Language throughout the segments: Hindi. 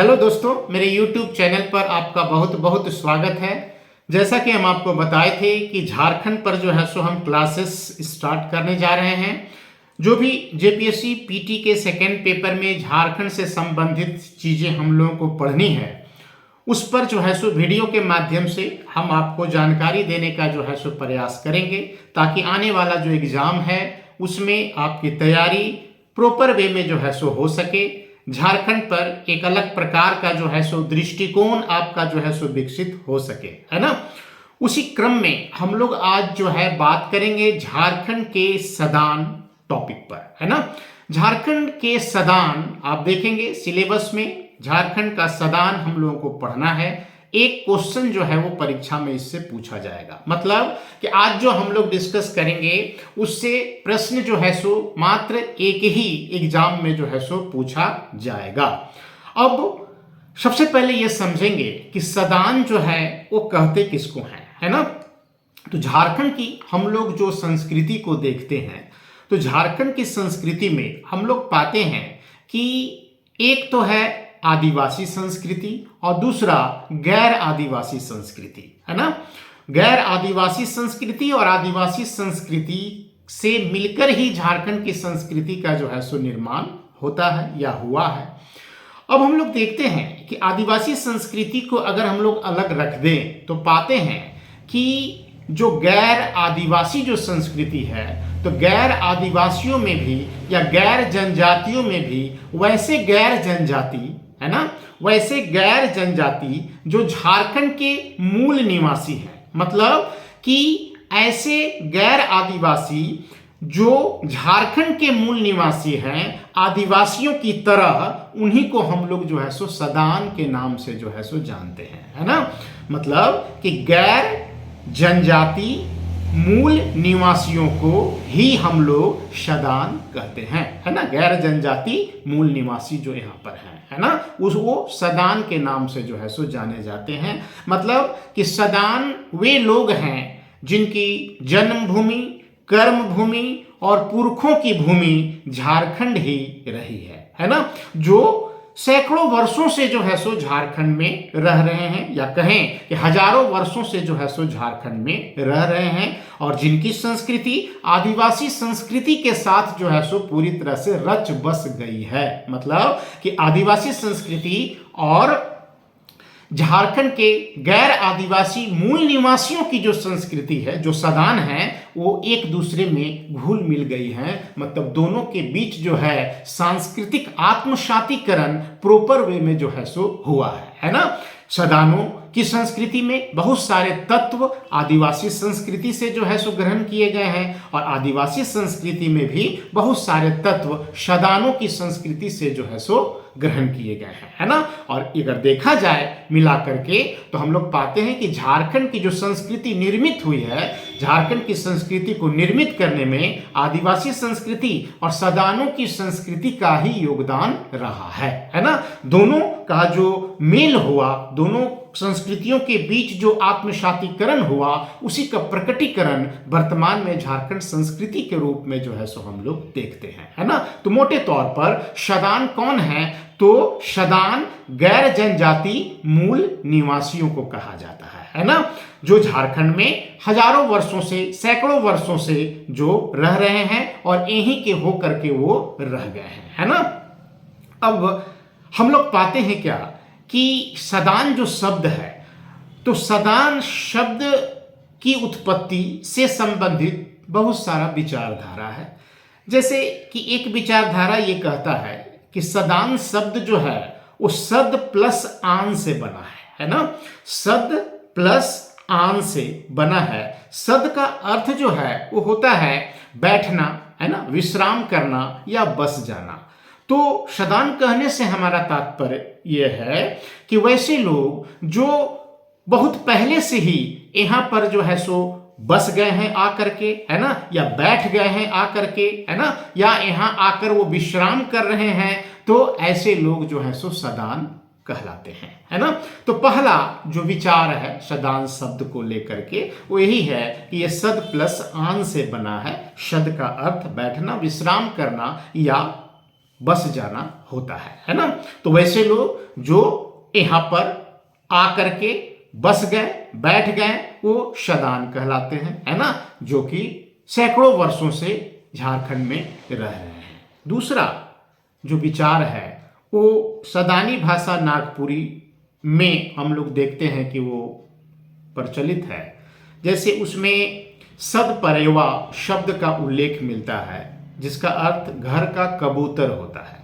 हेलो दोस्तों, मेरे YouTube चैनल पर आपका बहुत बहुत स्वागत है। जैसा कि हम आपको बताए थे कि झारखंड पर जो है सो हम क्लासेस स्टार्ट करने जा रहे हैं। जो भी जेपीएससी पीटी के सेकेंड पेपर में झारखंड से संबंधित चीज़ें हम लोगों को पढ़नी है, उस पर जो है सो वीडियो के माध्यम से हम आपको जानकारी देने का जो है सो प्रयास करेंगे, ताकि आने वाला जो एग्ज़ाम है उसमें आपकी तैयारी प्रॉपर वे में जो है सो हो सके। झारखंड पर एक अलग प्रकार का जो है सो दृष्टिकोण आपका जो है सो विकसित हो सके, है ना। उसी क्रम में हम लोग आज जो है बात करेंगे झारखंड के सदान टॉपिक पर, है ना। झारखंड के सदान आप देखेंगे सिलेबस में, झारखंड का सदान हम लोगों को पढ़ना है। एक क्वेश्चन जो है वो परीक्षा में इससे पूछा जाएगा, मतलब कि आज जो हम लोग डिस्कस करेंगे उससे प्रश्न जो है सो मात्र एक ही एग्जाम में जो है सो पूछा जाएगा। अब सबसे पहले ये समझेंगे कि सदान जो है वो कहते किसको हैं, है ना। तो झारखंड की हम लोग जो संस्कृति को देखते हैं, तो झारखंड की संस्कृति में हम लोग पाते हैं कि एक तो है आदिवासी संस्कृति और दूसरा गैर आदिवासी संस्कृति, है ना। गैर आदिवासी संस्कृति और आदिवासी संस्कृति से मिलकर ही झारखंड की संस्कृति का जो है सो निर्माण होता है या हुआ है। अब हम लोग देखते हैं कि आदिवासी संस्कृति को अगर हम लोग अलग रख दें तो पाते हैं कि जो गैर आदिवासी जो संस्कृति है, तो गैर आदिवासियों में भी या गैर जनजातियों में भी वैसे गैर जनजाति, है ना, वैसे गैर जनजाति जो झारखंड के मूल निवासी हैं, मतलब कि ऐसे गैर आदिवासी जो झारखंड के मूल निवासी हैं, आदिवासियों की तरह उन्हीं को हम लोग जो है सो सदान के नाम से जो है सो जानते हैं, है ना। मतलब कि गैर जनजाति मूल निवासियों को ही हम लोग सदान कहते हैं, है ना। गैर जनजाति मूल निवासी जो यहाँ पर हैं, है ना, वो सदान के नाम से जो है सो जाने जाते हैं। मतलब कि सदान वे लोग हैं जिनकी जन्मभूमि, कर्म भूमि और पुरखों की भूमि झारखंड ही रही है ना। जो सैकड़ों वर्षों से जो है सो झारखंड में रह रहे हैं, या कहें कि हजारों वर्षों से जो है सो झारखंड में रह रहे हैं, और जिनकी संस्कृति आदिवासी संस्कृति के साथ जो है सो पूरी तरह से रच बस गई है। मतलब कि आदिवासी संस्कृति और झारखंड के गैर आदिवासी मूल निवासियों की जो संस्कृति है, जो सदान है, वो एक दूसरे में घुल मिल गई हैं। मतलब दोनों के बीच जो है सांस्कृतिक आत्मसातीकरण प्रॉपर वे में जो है सो हुआ है ना। सदानों की संस्कृति में बहुत सारे तत्व आदिवासी संस्कृति से जो है सो ग्रहण किए गए हैं, और आदिवासी संस्कृति में भी बहुत सारे तत्व सदानों की संस्कृति से जो है सो ग्रहण किए गए हैं, है ना। और अगर देखा जाए मिला करके तो हम लोग पाते हैं कि झारखंड की जो संस्कृति निर्मित हुई है, झारखंड की संस्कृति को निर्मित करने में आदिवासी संस्कृति और सदानों की संस्कृति का ही योगदान रहा है ना। दोनों का जो मेल हुआ, दोनों संस्कृतियों के बीच जो आत्मसातीकरण हुआ, उसी का प्रकटीकरण वर्तमान में झारखंड संस्कृति के रूप में जो है सो हम लोग देखते हैं, है ना। तो मोटे तौर पर सदान कौन है, तो सदान गैर जनजाति मूल निवासियों को कहा जाता है ना, जो झारखंड में हजारों वर्षों से, सैकड़ों वर्षों से जो रह रहे हैं और यहीं के होकर के वो रह गए हैं, है ना। अब हम लोग पाते हैं क्या कि सदान जो शब्द है, तो सदान शब्द की उत्पत्ति से संबंधित बहुत सारा विचारधारा है। जैसे कि एक विचारधारा ये कहता है कि सदान शब्द जो है वो सद प्लस आन से बना है ना। सद प्लस आन से बना है। सद का अर्थ जो है वो होता है बैठना, है ना, विश्राम करना या बस जाना। तो सदान कहने से हमारा तात्पर्य यह है कि वैसे लोग जो बहुत पहले से ही यहाँ पर जो है सो बस गए हैं आकर के, है ना, या बैठ गए हैं आकर के, है ना, या यहाँ आकर वो विश्राम कर रहे हैं, तो ऐसे लोग जो है सो सदान कहलाते हैं, है ना। तो पहला जो विचार है सदान शब्द को लेकर के वो यही है कि ये सद प्लस आन से बना है। सद का अर्थ बैठना, विश्राम करना या बस जाना होता है ना। तो वैसे लोग जो यहाँ पर आकर के बस गए, बैठ गए, वो शदान कहलाते हैं, है ना, जो कि सैकड़ों वर्षों से झारखंड में रह रहे हैं। दूसरा जो विचार है वो सदानी भाषा नागपुरी में हम लोग देखते हैं कि वो प्रचलित है। जैसे उसमें सदपरेवा शब्द का उल्लेख मिलता है, जिसका अर्थ घर का कबूतर होता है।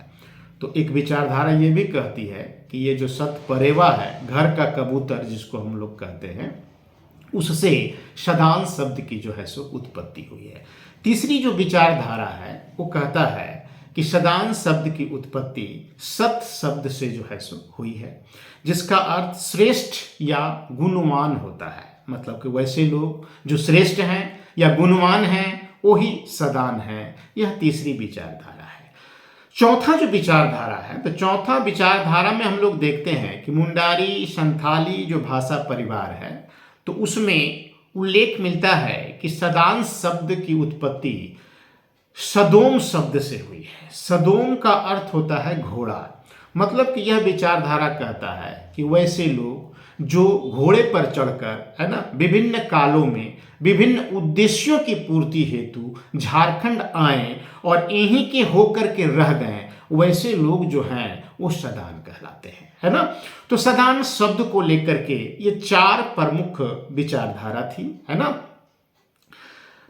तो एक विचारधारा ये भी कहती है कि ये जो सदपरेवा है, घर का कबूतर जिसको हम लोग कहते हैं, उससे शदान शब्द की जो है सो उत्पत्ति हुई है। तीसरी जो विचारधारा है वो कहता है कि शदान शब्द की उत्पत्ति सत शब्द से जो है सो हुई है, जिसका अर्थ श्रेष्ठ या गुणवान होता है। मतलब कि वैसे लोग जो श्रेष्ठ हैं या गुणवान हैं वो ही सदान है। यह तीसरी विचारधारा है। चौथा जो विचारधारा है, तो चौथा विचारधारा में हम लोग देखते हैं कि मुंडारी संथाली जो भाषा परिवार है, तो उसमें उल्लेख मिलता है कि सदान शब्द की उत्पत्ति सदोम शब्द से हुई है। सदोम का अर्थ होता है घोड़ा। मतलब कि यह विचारधारा कहता है कि वैसे लोग जो घोड़े पर चढ़कर, है ना, विभिन्न कालों में विभिन्न उद्देश्यों की पूर्ति हेतु झारखंड आए और यहीं के होकर के रह गए, वैसे लोग जो हैं वो सदान कहलाते हैं, है ना। तो सदान शब्द को लेकर के ये चार प्रमुख विचारधारा थी, है ना।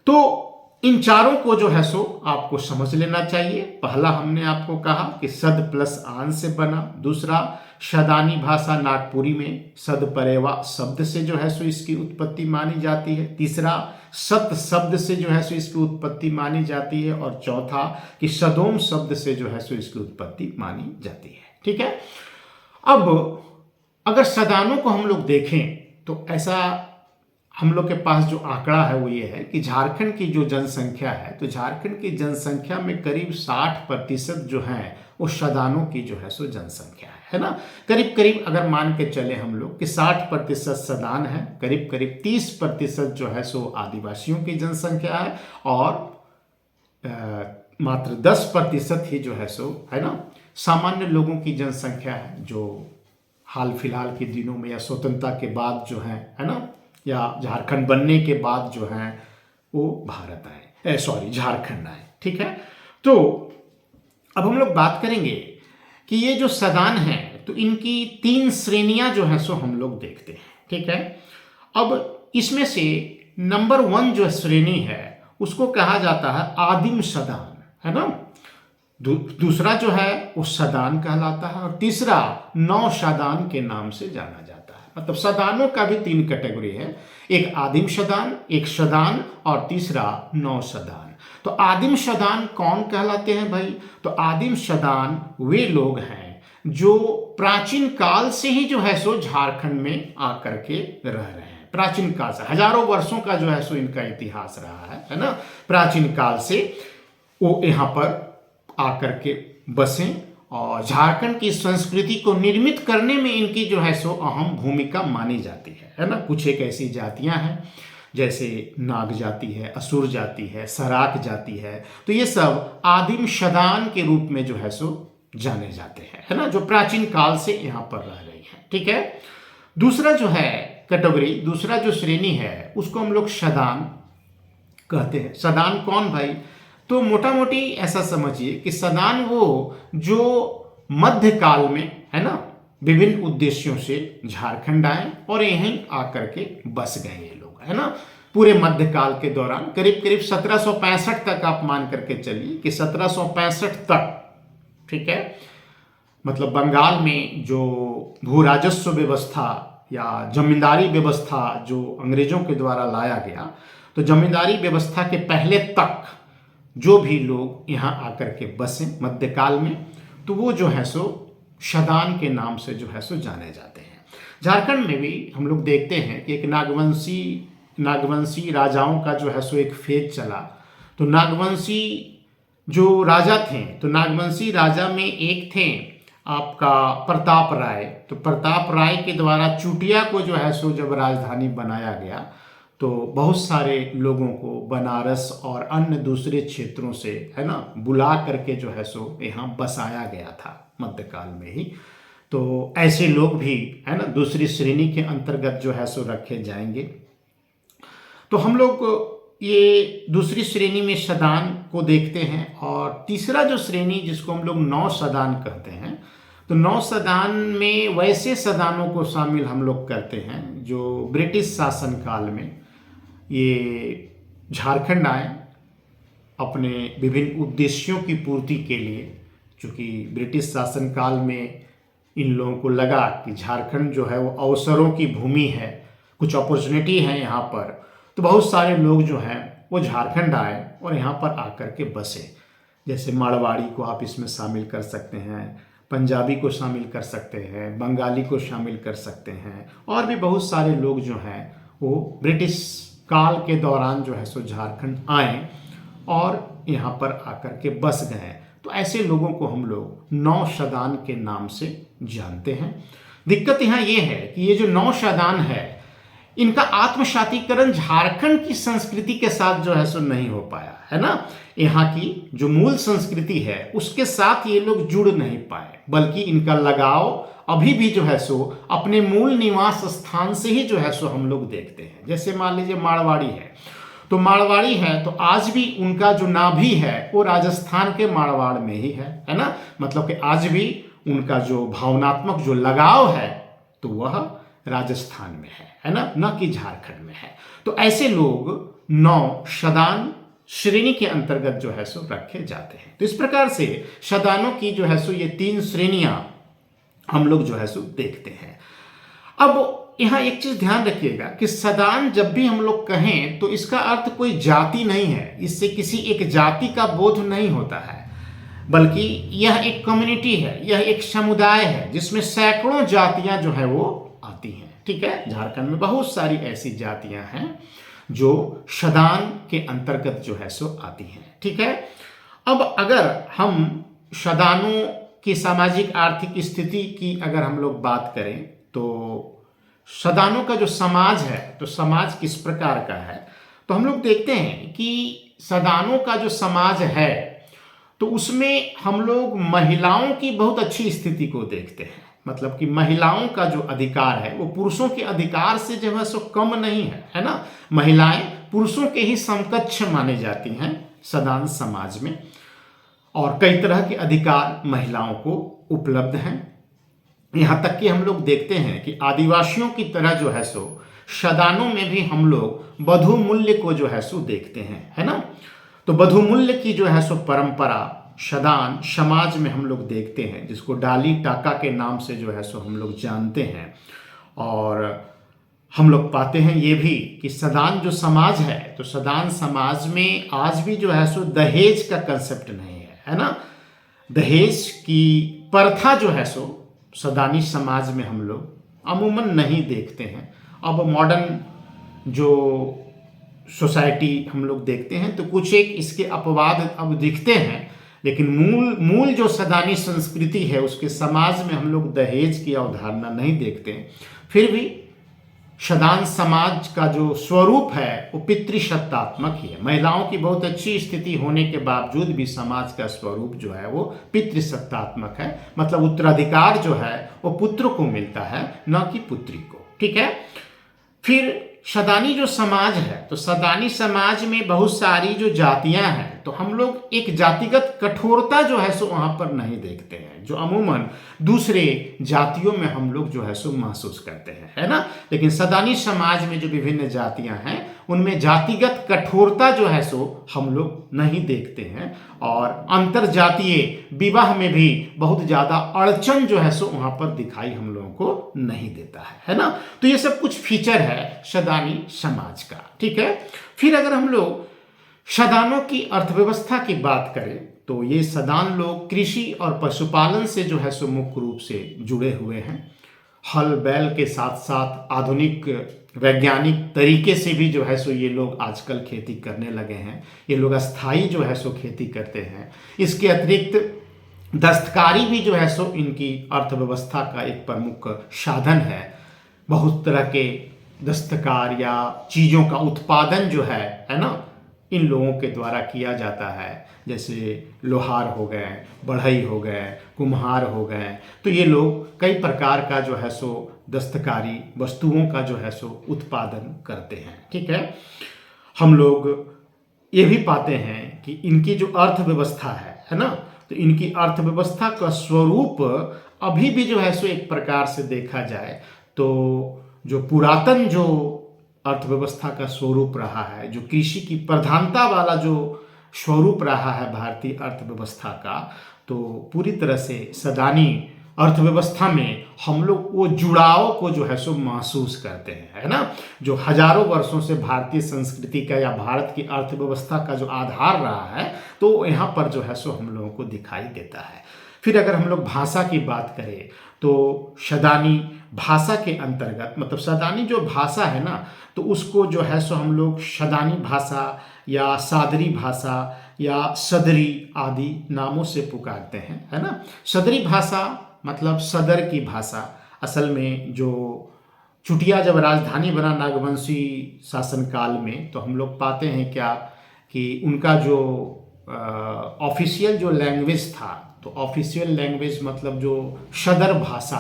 तो इन चारों को जो है सो आपको समझ लेना चाहिए। पहला हमने आपको कहा कि सद प्लस आन से बना। दूसरा, शदानी भाषा नागपुरी में सदपरेवा शब्द से जो है सो इसकी उत्पत्ति मानी जाती है। तीसरा, सत शब्द से जो है सो इसकी उत्पत्ति मानी जाती है। और चौथा कि सदोम शब्द से जो है सो इसकी उत्पत्ति मानी जाती है। ठीक है। अब अगर सदानों को हम लोग देखें तो ऐसा हम लोग के पास जो आंकड़ा है वो ये है कि झारखंड की जो जनसंख्या है, तो झारखंड की जनसंख्या में करीब 60% जो है वो सदानों की जो है सो जनसंख्या है ना। करीब करीब अगर मान के चले हम लोग कि 60% सदान है, करीब करीब 30% जो है सो आदिवासियों की जनसंख्या है, और मात्र 10% ही जो है सो, है ना, सामान्य लोगों की जनसंख्या है, जो हाल फिलहाल के दिनों में या स्वतंत्रता के बाद जो है ना, या झारखंड बनने के बाद जो है वो भारत आए, झारखंड आए। ठीक है। तो अब हम लोग बात करेंगे कि ये जो सदान है, तो इनकी 3 श्रेणियां जो है सो हम लोग देखते हैं। ठीक है। अब इसमें से नंबर 1 जो श्रेणी है उसको कहा जाता है आदिम सदान, है ना। दूसरा जो है वो सदान कहलाता है, और तीसरा नौ सदान के नाम से जाना जाता है। मतलब सदानों का भी 3 कैटेगरी है, एक आदिम सदान, एक सदान, और तीसरा नौ सदान। तो आदिम सदान कौन कहलाते हैं भाई? तो आदिम सदान वे लोग हैं जो प्राचीन काल से ही जो है सो झारखंड में आकर के रह रहे हैं। प्राचीन काल से, हजारों वर्षों का जो है सो इनका इतिहास रहा है ना। प्राचीन काल से वो यहाँ पर आकर के बसे, और झारखंड की संस्कृति को निर्मित करने में इनकी जो है सो अहम भूमिका मानी जाती है ना। कुछ एक ऐसी जातियां हैं जैसे नाग जाति है, असुर जाति है, सराक जाति है, तो ये सब आदिम सदान के रूप में जो है सो जाने जाते हैं, है ना, जो प्राचीन काल से यहाँ पर रह रही है। ठीक है। दूसरा जो है कैटेगरी, दूसरा जो श्रेणी है उसको हम लोग सदान कहते हैं। सदान कौन भाई? तो मोटा मोटी ऐसा समझिए कि सदान वो जो मध्यकाल में, है ना, विभिन्न उद्देश्यों से झारखंड आए और यहीं आकर के बस गए ये लोग, है ना। पूरे मध्यकाल के दौरान करीब करीब 1765 तक आप मान करके चलिए कि 1765 तक, ठीक है, मतलब बंगाल में जो भू राजस्व व्यवस्था या जमींदारी व्यवस्था जो अंग्रेजों के द्वारा लाया गया, तो जमींदारी व्यवस्था के पहले तक जो भी लोग यहाँ आकर के बसे मध्यकाल में, तो वो जो है सो सदान के नाम से जो है सो जाने जाते हैं। झारखंड में भी हम लोग देखते हैं कि एक नागवंशी राजाओं का जो है सो एक फेज चला। तो नागवंशी जो राजा थे, तो नागवंशी राजा में एक थे आपका प्रताप राय। तो प्रताप राय के द्वारा चुटिया को जो है सो जब राजधानी बनाया गया, तो बहुत सारे लोगों को बनारस और अन्य दूसरे क्षेत्रों से, है ना, बुला करके जो है सो यहाँ बसाया गया था मध्यकाल में ही। तो ऐसे लोग भी, है ना, दूसरी श्रेणी के अंतर्गत जो है सो रखे जाएंगे। तो हम लोग ये दूसरी श्रेणी में सदान को देखते हैं। और तीसरा जो श्रेणी जिसको हम लोग नौ सदान कहते हैं, तो नौ सदान में वैसे सदानों को शामिल हम लोग करते हैं जो ब्रिटिश शासनकाल में ये झारखंड आए अपने विभिन्न उद्देश्यों की पूर्ति के लिए। चूँकि ब्रिटिश शासनकाल में इन लोगों को लगा कि झारखंड जो है वो अवसरों की भूमि है, कुछ अपॉर्चुनिटी है यहाँ पर, तो बहुत सारे लोग जो हैं वो झारखंड आए और यहाँ पर आकर के बसे। जैसे मारवाड़ी को आप इसमें शामिल कर सकते हैं, पंजाबी को शामिल कर सकते हैं, बंगाली को शामिल कर सकते हैं, और भी बहुत सारे लोग जो हैं वो ब्रिटिश काल के दौरान जो है सो झारखंड आए और यहाँ पर आकर के बस गए। तो ऐसे लोगों को हम लोग नौ सदान के नाम से जानते हैं। दिक्कत यहाँ ये है कि ये जो नौ सदान है, इनका आत्मसातीकरण झारखंड की संस्कृति के साथ जो है सो नहीं हो पाया, है ना। यहाँ की जो मूल संस्कृति है उसके साथ ये लोग जुड़ नहीं पाए, बल्कि इनका लगाव अभी भी जो है सो अपने मूल निवास स्थान से ही जो है सो हम लोग देखते हैं। जैसे मान लीजिए मारवाड़ी है, तो मारवाड़ी है तो आज भी उनका जो नाभि है वो राजस्थान के मारवाड़ में ही है ना। मतलब कि आज भी उनका जो भावनात्मक जो लगाव है तो वह राजस्थान में है ना, न कि झारखंड में है। तो ऐसे लोग नौ सदान श्रेणी के अंतर्गत जो है सो रखे जाते हैं। तो इस प्रकार से सदानों की जो है सो ये तीन श्रेणियां हम लोग जो है सो देखते हैं। अब यहाँ एक चीज ध्यान रखिएगा कि सदान जब भी हम लोग कहें तो इसका अर्थ कोई जाति नहीं है, इससे किसी एक जाति का बोध नहीं होता है, बल्कि यह एक कम्युनिटी है, यह एक समुदाय है जिसमें सैकड़ों जातियां जो है वो आती हैं। ठीक है, झारखंड में बहुत सारी ऐसी जातियां हैं जो सदान के अंतर्गत जो है सो आती हैं। ठीक है, अब अगर हम सदानों की सामाजिक आर्थिक स्थिति की अगर हम लोग बात करें तो सदानों का जो समाज है, तो समाज किस प्रकार का है, तो हम लोग देखते हैं कि सदानों का जो समाज है तो उसमें हम लोग महिलाओं की बहुत अच्छी स्थिति को देखते हैं। मतलब कि महिलाओं का जो अधिकार है वो पुरुषों के अधिकार से जो है सो कम नहीं है ना। महिलाएं पुरुषों के ही समकक्ष माने जाती हैं सदान समाज में, और कई तरह के अधिकार महिलाओं को उपलब्ध हैं। यहाँ तक कि हम लोग देखते हैं कि आदिवासियों की तरह जो है सो सदानों में भी हम लोग वधू मूल्य को जो है सो देखते हैं, है ना। तो वधू मूल्य की जो है सो परंपरा सदान समाज में हम लोग देखते हैं, जिसको डाली टाका के नाम से जो है सो हम लोग जानते हैं। और हम लोग पाते हैं ये भी कि सदान जो समाज है, तो सदान समाज में आज भी जो है सो दहेज का कंसेप्ट नहीं है ना। दहेज की प्रथा जो है सो सदानी समाज में हम लोग अमूमन नहीं देखते हैं। अब मॉडर्न जो सोसाइटी हम लोग देखते हैं तो कुछ एक इसके अपवाद अब दिखते हैं, लेकिन मूल जो सदानी संस्कृति है उसके समाज में हम लोग दहेज की अवधारणा नहीं देखते हैं। फिर भी सदान समाज का जो स्वरूप है वो पितृसत्तात्मक ही है। महिलाओं की बहुत अच्छी स्थिति होने के बावजूद भी समाज का स्वरूप जो है वो पितृसत्तात्मक है। मतलब उत्तराधिकार जो है वो पुत्र को मिलता है, न कि पुत्री को। ठीक है, फिर सदानी जो समाज है, तो सदानी समाज में बहुत सारी जो जातियां हैं, तो हम लोग एक जातिगत कठोरता जो है सो वहां पर नहीं देखते हैं, जो अमूमन दूसरे जातियों में हम लोग जो है सो महसूस करते हैं, है ना। लेकिन सदानी समाज में जो विभिन्न जातियां हैं उनमें जातिगत कठोरता जो है सो हम लोग नहीं देखते हैं, और अंतर जातीय विवाह में भी बहुत ज्यादा अड़चन जो है सो वहां पर दिखाई हम लोगों को नहीं देता है ना। तो ये सब कुछ फीचर है सदानी समाज का। ठीक है, फिर अगर हम लोग सदानों की अर्थव्यवस्था की बात करें तो ये सदान लोग कृषि और पशुपालन से जो है सो मुख्य रूप से जुड़े हुए हैं। हल बैल के साथ साथ आधुनिक वैज्ञानिक तरीके से भी जो है सो ये लोग आजकल खेती करने लगे हैं। ये लोग अस्थाई जो है सो खेती करते हैं। इसके अतिरिक्त दस्तकारी भी जो है सो इनकी अर्थव्यवस्था का एक प्रमुख साधन है। बहुत तरह के दस्तकार या चीज़ों का उत्पादन जो है ना, इन लोगों के द्वारा किया जाता है। जैसे लोहार हो गए, बढ़ई हो गए, कुम्हार हो गए, तो ये लोग कई प्रकार का जो है सो दस्तकारी वस्तुओं का जो है सो उत्पादन करते हैं। ठीक है, हम लोग ये भी पाते हैं कि इनकी जो अर्थव्यवस्था है ना, तो इनकी अर्थव्यवस्था का स्वरूप अभी भी जो है सो एक प्रकार से देखा जाए तो जो पुरातन जो अर्थव्यवस्था का स्वरूप रहा है, जो कृषि की प्रधानता वाला जो स्वरूप रहा है भारतीय अर्थव्यवस्था का, तो पूरी तरह से सदानी अर्थव्यवस्था में हम लोग वो जुड़ाव को जो है सो महसूस करते हैं, है ना। जो हजारों वर्षों से भारतीय संस्कृति का या भारत की अर्थव्यवस्था का जो आधार रहा है, तो यहाँ पर जो है सो हम लोगों को दिखाई देता है। फिर अगर हम लोग भाषा की बात करें तो सदानी भाषा के अंतर्गत, मतलब सदानी जो भाषा है ना, तो उसको जो है सो हम लोग सदानी भाषा या सादरी भाषा या सदरी आदि नामों से पुकारते हैं, है ना। सदरी भाषा मतलब सदर की भाषा। असल में जो चुटिया जब राजधानी बना नागवंशी शासनकाल में, तो हम लोग पाते हैं क्या कि उनका जो ऑफिशियल जो लैंग्वेज था, तो ऑफिशियल लैंग्वेज मतलब जो सदर भाषा,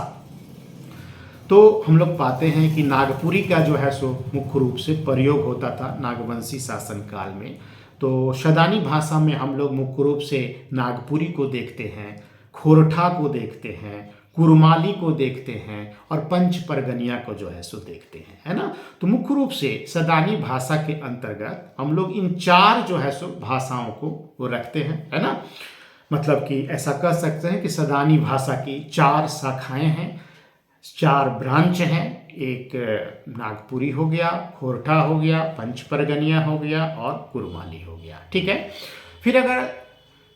तो हम लोग पाते हैं कि नागपुरी का जो है सो मुख्य रूप से प्रयोग होता था नागवंशी शासनकाल में। तो सदानी भाषा में हम लोग मुख्य रूप से नागपुरी को देखते हैं, खोरठा को देखते हैं, कुरमाली को देखते हैं और पंच परगनिया को जो है सो देखते हैं, है ना। तो मुख्य रूप से सदानी भाषा के अंतर्गत हम लोग इन चार जो है सो भाषाओं को वो रखते हैं, है ना। मतलब कि ऐसा कह सकते हैं कि सदानी भाषा की चार शाखाएं हैं, चार ब्रांच हैं। एक नागपुरी हो गया, खोरठा हो गया, पंच परगनिया हो गया और कुरमाली हो गया। ठीक है, फिर अगर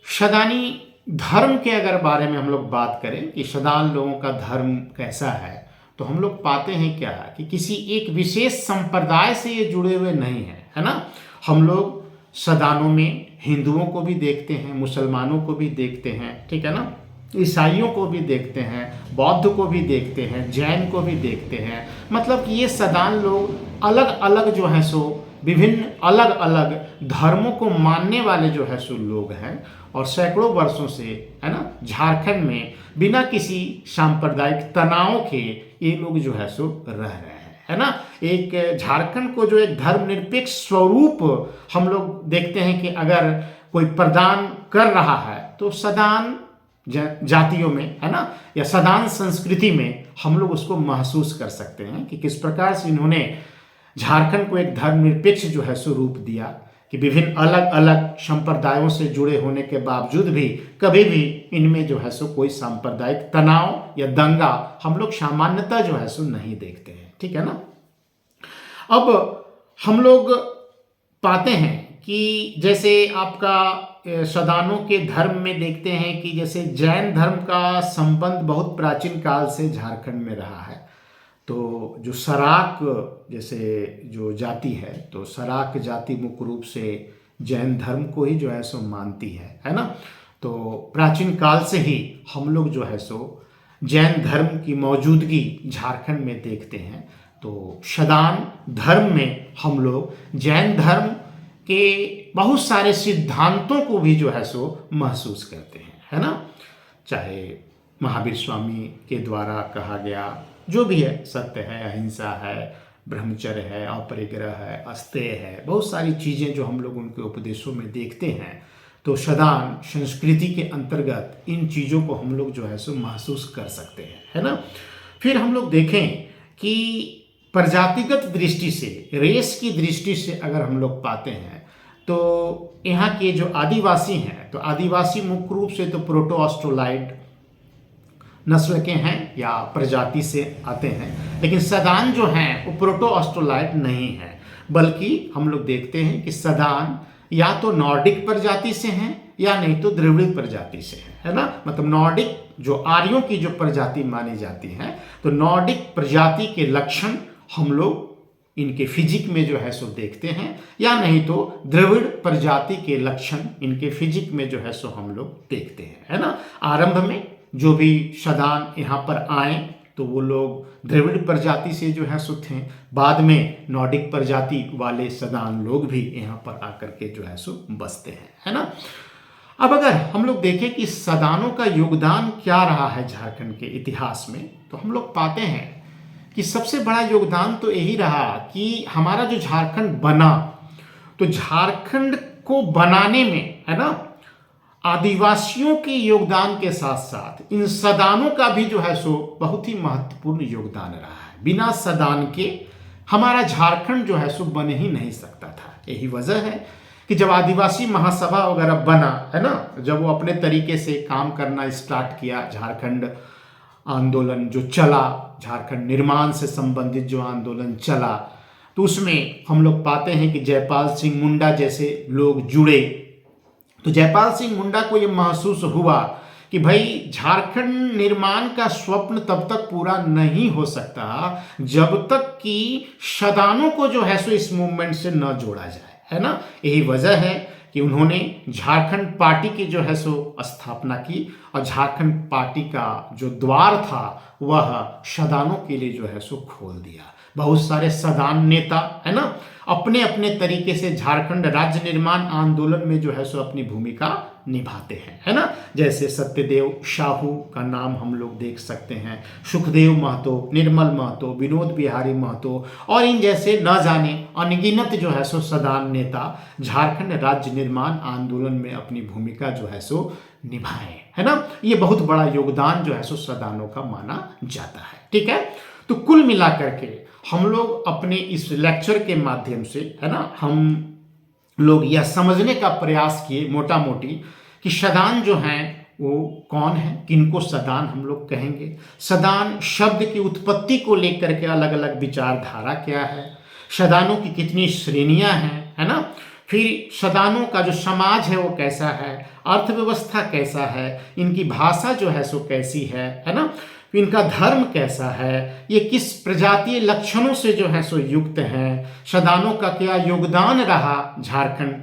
सदानी धर्म के अगर बारे में हम लोग बात करें कि सदान लोगों का धर्म कैसा है, तो हम लोग पाते हैं क्या कि किसी एक विशेष संप्रदाय से ये जुड़े हुए नहीं हैं, है ना। हम लोग सदानों में हिंदुओं को भी देखते हैं, मुसलमानों को भी देखते हैं, ठीक है ना, ईसाइयों को भी देखते हैं, बौद्ध को भी देखते हैं, जैन को भी देखते हैं। मतलब कि ये सदान लोग अलग अलग जो है सो विभिन्न अलग अलग धर्मों को मानने वाले जो है सो लोग हैं, और सैकड़ों वर्षों से, है ना, झारखंड में बिना किसी सांप्रदायिक तनाव के ये लोग जो है सो रह रहे हैं, है ना। एक झारखंड को जो एक धर्मनिरपेक्ष स्वरूप हम लोग देखते हैं कि अगर कोई प्रदान कर रहा है, तो सदान जातियों में, है ना, या सदान संस्कृति में हम लोग उसको महसूस कर सकते हैं कि किस प्रकार से इन्होंने झारखंड को एक धर्मनिरपेक्ष जो है स्वरूप दिया, कि विभिन्न अलग अलग संप्रदायों से जुड़े होने के बावजूद भी कभी भी इनमें जो है सो कोई सांप्रदायिक तनाव या दंगा हम लोग सामान्यतः जो है सो नहीं देखते हैं, ठीक है ना। अब हम लोग पाते हैं कि जैसे आपका सदानों के धर्म में देखते हैं कि जैसे जैन धर्म का संबंध बहुत प्राचीन काल से झारखंड में रहा है। तो जो सराक जैसे जो जाति है, तो सराक जाति मुख्य रूप से जैन धर्म को ही जो है सो मानती है ना। तो प्राचीन काल से ही हम लोग जो है सो जैन धर्म की मौजूदगी झारखंड में देखते हैं। तो सदान धर्म में हम लोग जैन धर्म के बहुत सारे सिद्धांतों को भी जो है सो महसूस करते हैं, है ना। चाहे महावीर स्वामी के द्वारा कहा गया जो भी है, सत्य है, अहिंसा है, ब्रह्मचर्य है, अपरिग्रह है, अस्तेय है, बहुत सारी चीज़ें जो हम लोग उनके उपदेशों में देखते हैं। तो सदान संस्कृति के अंतर्गत इन चीज़ों को हम लोग जो है सो महसूस कर सकते हैं, है ना। फिर हम लोग देखें कि प्रजातिगत दृष्टि से, रेस की दृष्टि से अगर हम लोग पाते हैं, तो यहाँ के जो आदिवासी हैं, तो आदिवासी मुख्य रूप से तो प्रोटो ऑस्ट्रोलाइड नस्ल के हैं या प्रजाति से आते हैं। लेकिन सदान जो हैं वो प्रोटो ऑस्ट्रोलाइड नहीं है, बल्कि हम लोग देखते हैं कि सदान या तो नॉर्डिक प्रजाति से हैं या नहीं तो द्रविड़ प्रजाति से है ना। मतलब नॉर्डिक जो आर्यों की जो प्रजाति मानी जाती है, तो नॉर्डिक प्रजाति के लक्षण हम लोग इनके फिजिक में जो है सो देखते हैं, या नहीं तो द्रविड़ प्रजाति के लक्षण इनके फिजिक में जो है सो हम लोग देखते हैं, है ना। आरंभ में जो भी सदान यहाँ पर आए, तो वो लोग द्रविड़ प्रजाति से जो है सो थे। बाद में नॉर्डिक प्रजाति वाले सदान लोग भी यहाँ पर आकर के जो है सो बसते हैं, है ना। अब अगर हम लोग देखें कि सदानों का योगदान क्या रहा है झारखंड के इतिहास में, तो हम लोग पाते हैं कि सबसे बड़ा योगदान तो यही रहा कि हमारा जो झारखंड बना, तो झारखंड को बनाने में, है ना, आदिवासियों के योगदान के साथ साथ इन सदानों का भी जो है सो बहुत ही महत्वपूर्ण योगदान रहा है। बिना सदान के हमारा झारखंड जो है सो बन ही नहीं सकता था। यही वजह है कि जब आदिवासी महासभा वगैरह बना, है ना, जब वो अपने तरीके से काम करना स्टार्ट किया, झारखंड आंदोलन जो चला, झारखंड निर्माण से संबंधित जो आंदोलन चला, तो उसमें हम लोग पाते हैं कि जयपाल सिंह मुंडा जैसे लोग जुड़े। तो जयपाल सिंह मुंडा को ये महसूस हुआ कि भाई झारखंड निर्माण का स्वप्न तब तक पूरा नहीं हो सकता जब तक कि सदानों को जो है सो इस मूवमेंट से न जोड़ा जाए, है ना। यही वजह है कि उन्होंने झारखंड पार्टी की जो है सो स्थापना की, और झारखंड पार्टी का जो द्वार था वह सदानों के लिए जो है सो खोल दिया। बहुत सारे सदान नेता, है ना, अपने अपने तरीके से झारखंड राज्य निर्माण आंदोलन में जो है सो अपनी भूमिका निभाते हैं, है ना। जैसे सत्यदेव साहू का नाम हम लोग देख सकते हैं, सुखदेव महतो, निर्मल महतो, विनोद बिहारी महतो, और इन जैसे न जाने अनगिनत जो है सो सदान नेता झारखंड राज्य निर्माण आंदोलन में अपनी भूमिका जो है सो निभाए, है ना। ये बहुत बड़ा योगदान जो है सो सदानों का माना जाता है, ठीक है। तो कुल मिलाकर के हम लोग अपने इस लेक्चर के माध्यम से, है ना, हम लोग यह समझने का प्रयास किए मोटा मोटी कि सदान जो हैं वो कौन है, किनको सदान हम लोग कहेंगे, सदान शब्द की उत्पत्ति को लेकर के अलग अलग विचारधारा क्या है, सदानों की कितनी श्रेणियां हैं, है ना, फिर सदानों का जो समाज है वो कैसा है, अर्थव्यवस्था कैसा है, इनकी भाषा जो है सो कैसी है ना, इनका धर्म कैसा है, ये किस प्रजातीय लक्षणों से जो है सो युक्त हैं, सदानों का क्या योगदान रहा झारखंड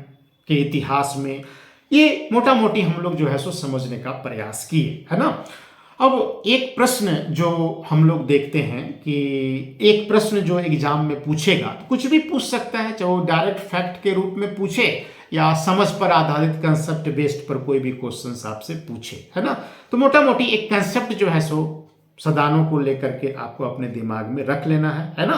के इतिहास में, ये मोटा मोटी हम लोग जो है सो समझने का प्रयास किए, है ना। अब एक प्रश्न जो हम लोग देखते हैं कि एक प्रश्न जो एग्जाम में पूछेगा, तो कुछ भी पूछ सकता है, चाहे वो डायरेक्ट फैक्ट के रूप में पूछे या समझ पर आधारित कंसेप्ट बेस्ड पर कोई भी क्वेश्चन आपसे पूछे, है ना। तो मोटा मोटी एक कंसेप्ट जो है सो सदानों को लेकर के आपको अपने दिमाग में रख लेना है ना,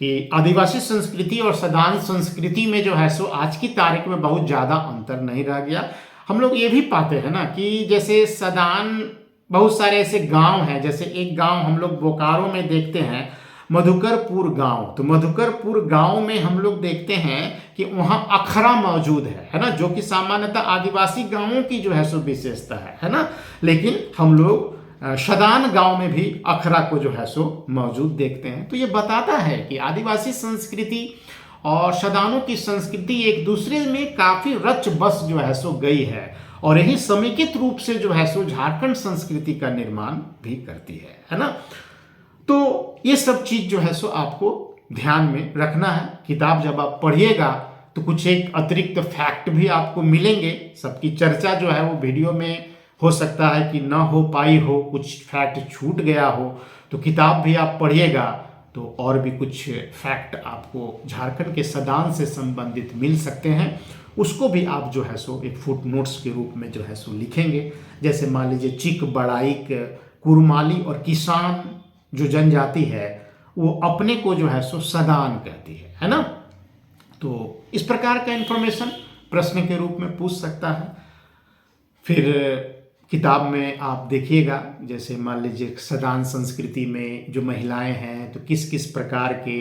कि आदिवासी संस्कृति और सदान संस्कृति में जो है सो आज की तारीख में बहुत ज़्यादा अंतर नहीं रह गया। हम लोग ये भी पाते हैं ना कि जैसे सदान बहुत सारे ऐसे गांव हैं, जैसे एक गांव हम लोग बोकारो में देखते हैं, मधुकरपुर गांव। तो मधुकरपुर गांव में हम लोग देखते हैं कि वहाँ अखरा मौजूद है ना, जो कि सामान्यतः आदिवासी गांवों की जो है सो विशेषता है ना। लेकिन हम लोग सदान गांव में भी अखरा को जो है सो मौजूद देखते हैं। तो ये बताता है कि आदिवासी संस्कृति और सदानों की संस्कृति एक दूसरे में काफी रच बस जो है सो गई है, और यही समेकित रूप से जो है सो झारखंड संस्कृति का निर्माण भी करती है ना। तो ये सब चीज जो है सो आपको ध्यान में रखना है। किताब जब आप पढ़िएगा तो कुछ एक अतिरिक्त फैक्ट भी आपको मिलेंगे। सबकी चर्चा जो है वो वीडियो में हो सकता है कि ना हो पाई हो, कुछ फैक्ट छूट गया हो, तो किताब भी आप पढ़िएगा तो और भी कुछ फैक्ट आपको झारखंड के सदान से संबंधित मिल सकते हैं। उसको भी आप जो है सो एक फुट नोट्स के रूप में जो है सो लिखेंगे। जैसे मान लीजिए चिक, बड़ाइक, कुरमाली और किसान जो जनजाति है वो अपने को जो है सो सदान कहती है ना। तो इस प्रकार का इंफॉर्मेशन प्रश्न के रूप में पूछ सकता है। फिर किताब में आप देखिएगा, जैसे मान लीजिए सदान संस्कृति में जो महिलाएं हैं तो किस किस प्रकार के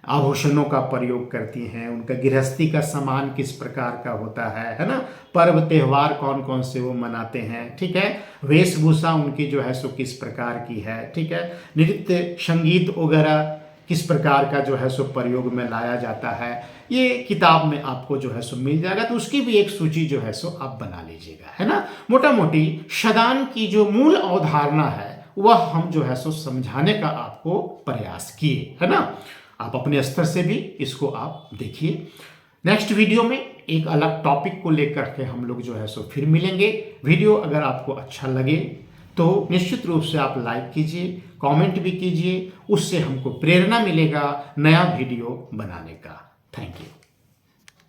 आभूषणों का प्रयोग करती हैं, उनका गृहस्थी का सामान किस प्रकार का होता है ना, पर्व त्यौहार कौन कौन से वो मनाते हैं, ठीक है, वेशभूषा उनकी जो है सो किस प्रकार की है, ठीक है, नृत्य संगीत वगैरह किस प्रकार का जो है सो प्रयोग में लाया जाता है, ये किताब में आपको जो है सो मिल जाएगा। तो उसकी भी एक सूची जो है सो आप बना लीजिएगा, है ना। मोटा मोटी सदान की जो मूल अवधारणा है वह हम जो है सो समझाने का आपको प्रयास किए, है ना। आप अपने स्तर से भी इसको आप देखिए। नेक्स्ट वीडियो में एक अलग टॉपिक को लेकर के हम लोग जो है सो फिर मिलेंगे। वीडियो अगर आपको अच्छा लगे तो निश्चित रूप से आप लाइक कीजिए, कमेंट भी कीजिए, उससे हमको प्रेरणा मिलेगा नया वीडियो बनाने का। Thank you.